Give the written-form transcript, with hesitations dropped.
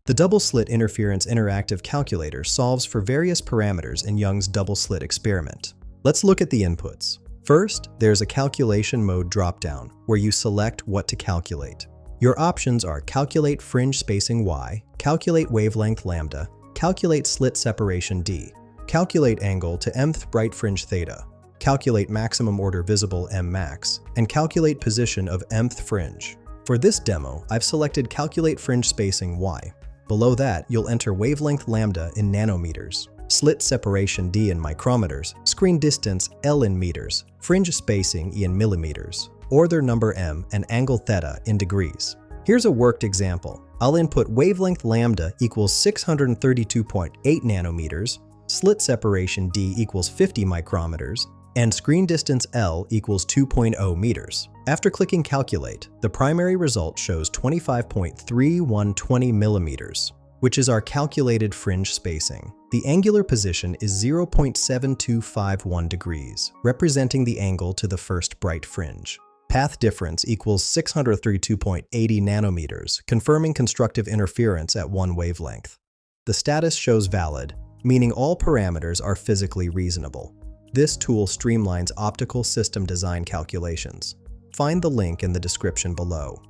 The double-slit interference interactive calculator solves for various parameters in Young's double-slit experiment. Let's look at the inputs. First, there's a calculation mode dropdown, where you select what to calculate. Your options are Calculate Fringe Spacing Y, Calculate Wavelength Lambda, Calculate Slit Separation D, Calculate Angle to mth bright fringe theta, Calculate Maximum Order Visible M max, and Calculate Position of mth fringe. For this demo, I've selected Calculate Fringe Spacing Y. Below that, you'll enter Wavelength Lambda in nanometers, Slit Separation D in micrometers, Screen Distance L in meters, Fringe Spacing E in millimeters, Order Number M, and Angle Theta in degrees. Here's a worked example. I'll input Wavelength Lambda equals 632.8 nanometers, Slit Separation D equals 50 micrometers, and Screen Distance L equals 2.0 meters. After clicking Calculate, the primary result shows 25.3120 millimeters, which is our calculated fringe spacing. The angular position is 0.7251 degrees, representing the angle to the first bright fringe. Path difference equals 632.80 nanometers, confirming constructive interference at one wavelength. The status shows valid, meaning all parameters are physically reasonable. This tool streamlines optical system design calculations. Find the link in the description below.